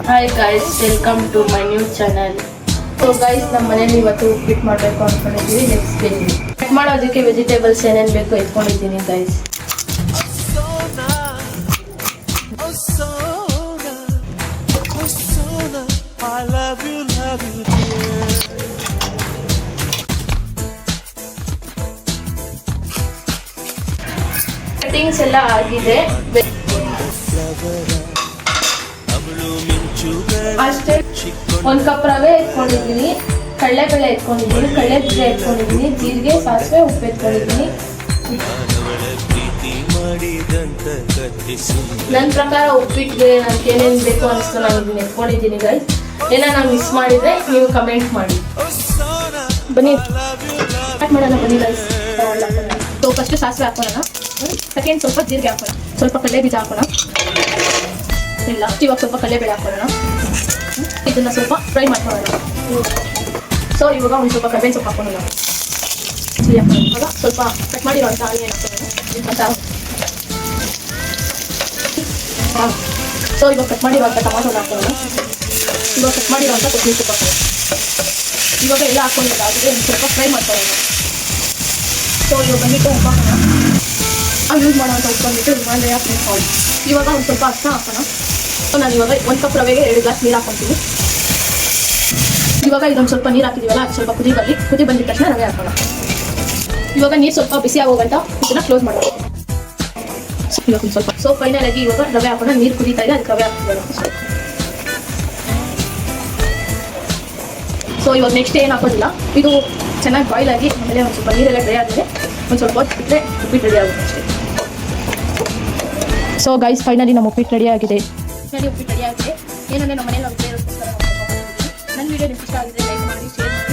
Hi guys, welcome to my new channel. So guys, ನಮ್ಮ ಮನೇಲಿ ಇವತ್ತು ಉಪ್ಪಿಟ್ಟು ಮಾಡಬೇಕು ಅಂದ್ಕೊಂಡಿದ್ದೀವಿ. ನೆಕ್ಸ್ಟ್ ಡೇ ಕಟ್ ಮಾಡೋದಕ್ಕೆ ವೆಜಿಟೇಬಲ್ಸ್ ಏನೇನು ಬೇಕು ಎತ್ಕೊಂಡಿದ್ದೀನಿ ಗೈಸ್. ಕಟಿಂಗ್ಸ್ ಎಲ್ಲ ಆಗಿದೆ. ಅಷ್ಟೇ, 1 ಕಪ್ ರವೆ ಎತ್ಕೊಂಡಿದ್ದೀನಿ, ಕಡಲೆಬೇಳೆ ಎತ್ಕೊಂಡಿದ್ದೀನಿ, ಕಡಲೆಬೀಜ ಎತ್ಕೊಂಡಿದ್ದೀನಿ, ಜೀರಿಗೆ, ಸಾಸಿವೆ, ಉಪ್ಪು ಎತ್ಕೊಂಡಿದ್ದೀನಿ. ನನ್ನ ಪ್ರಕಾರ ಉಪ್ಪಿಟ್ಟಿಗೆ ನನಗೆ ಏನೇನು ಬೇಕು ಅನಿಸ್ತು ನಾನು ಇದನ್ನ ಎತ್ಕೊಂಡಿದ್ದೀನಿ ಗೈಸ್. ಏನಾರ ಮಿಸ್ ಮಾಡಿದ್ರೆ ನೀವು ಕಮೆಂಟ್ ಮಾಡಿ. ಬನ್ನಿ ಸ್ಟಾರ್ಟ್ ಮಾಡೋಣ, ಬನ್ನಿ ಗೈಸ್. ಸೊ ಫಸ್ಟ್ ಸಾಸಿವೆ ಹಾಕೋಣ, ಸೆಕೆಂಡ್ ಸ್ವಲ್ಪ ಜೀರಿಗೆ ಹಾಕೋಣ, ಸ್ವಲ್ಪ ಕಡಲೆಬೀಜ ಹಾಕೋಣ, ಇಲ್ಲ ಇವಾಗ ಸ್ವಲ್ಪ ಕಡಲೆಬೇಳೆ ಹಾಕೋಣ. ಇದನ್ನ ಸ್ವಲ್ಪ ಫ್ರೈ ಮಾಡ್ಕೊಳ್ಳೋಣ. ಸೊ ಇವಾಗ ಒಂದು ಸ್ವಲ್ಪ ಕರ್ಬೇವಿನ ಸೊಪ್ಪು ಹಾಕೋಣ. ಇವಾಗ ಸ್ವಲ್ಪ ಕಟ್ ಮಾಡಿರುವಂಥ ಆನಿಯನ್ ಹಾಕೋಣ. ಸೊ ಇವಾಗ ಕಟ್ ಮಾಡಿರುವಂಥ ಟೊಮಾಟೋನ ಹಾಕೋಣ. ಇವಾಗ ಕಟ್ ಮಾಡಿರುವಂಥ ಕೊತ್ತಂಬರಿ ಸೊಪ್ಪು ಹಾಕೋಣ. ಇವಾಗ ಎಲ್ಲ ಹಾಕೊಂಡಿದ್ದಾಗಿದೆ ಒಂದು ಸ್ವಲ್ಪ ಫ್ರೈ ಮಾಡ್ಕೊಳ್ಳೋಣ. ಸೊ ಇವಾಗ ಬಂದುಬಿಟ್ಟು ಉಪ್ಪು ಹಾಕೋಣ. ಯೂಸ್ ಮಾಡುವಂಥ ಉಪ್ಪು ಬಂದುಬಿಟ್ಟು ಹಿಮಾಲಯ ಪಿಂಕ್ ಸಾಲ್ಟ್. ಇವಾಗ ಒಂದು ಸ್ವಲ್ಪ ಅರಿಶಿನ ಹಾಕೋಣ. ನಾನು ಇವಾಗ 1 ಕಪ್ ರವೆಗೆ 2 ಗ್ಲಾಸ್ ನೀರು ಹಾಕೊತೀನಿ. ಇವಾಗ ಇದೊಂದು ಸ್ವಲ್ಪ ನೀರು ಹಾಕಿದೀವಲ್ಲ, ಅದು ಸ್ವಲ್ಪ ಕುದಿ ಬಂದಿದ ತಕ್ಷಣ ರವೆ ಹಾಕೋಣ. ಇವಾಗ ನೀರು ಸ್ವಲ್ಪ ಬಿಸಿ ಆಗೋಗಂಟ ಇದನ್ನ ಕ್ಲೋಸ್ ಮಾಡೋಣ. ಇವಾಗ ಒಂದು ಸ್ವಲ್ಪ ಸೊ ಫೈನಲ್ ಆಗಿ ಇವಾಗ ರವೆ ಹಾಕೋಣ. ನೀರು ಕುದೀತಾ ಇದೆ, ಅದಕ್ಕೆ ರವೆ ಹಾಕ್ತಿರೋಣ. ಸೊ ಇವಾಗ ನೆಕ್ಸ್ಟ್ ಏನು ಹಾಕೋದಿಲ್ಲ, ಇದು ಚೆನ್ನಾಗಿ ಬಾಯ್ಲ್ ಆಗಿ ಆಮೇಲೆ ಒಂದು ಸ್ವಲ್ಪ ನೀರೆಲ್ಲ ಡ್ರೈ ಆಗಿದೆ. ಒಂದು ಸ್ವಲ್ಪ ಹೊತ್ತು ಬಿಟ್ಟರೆ ಉಪ್ಪಿಟ್ಟು ರೆಡಿ ಆಗುತ್ತೆ ಅಷ್ಟೇ. ಸೊ ಗೈಸ್, ಫೈನಲಿ ನಮ್ಮ ಉಪ್ಪಿಟ್ಟು ರೆಡಿ ಆಗಿದೆ. ಉಪ್ಪಿಟ್ಟು ರೆಡಿ ಆಗಿದೆ. ಏನಂದರೆ ನಮ್ಮ ಮನೇಲಿ ನಾವು ಬೇರೆ ನನ್ನ ವಿಡಿಯೋ ನಿಮ್ಗೆ ಇಷ್ಟ ಆಗಿದೆ ಲೈಕ್ ಮಾಡಿ, ಶೇರ್ ಮಾಡಿ.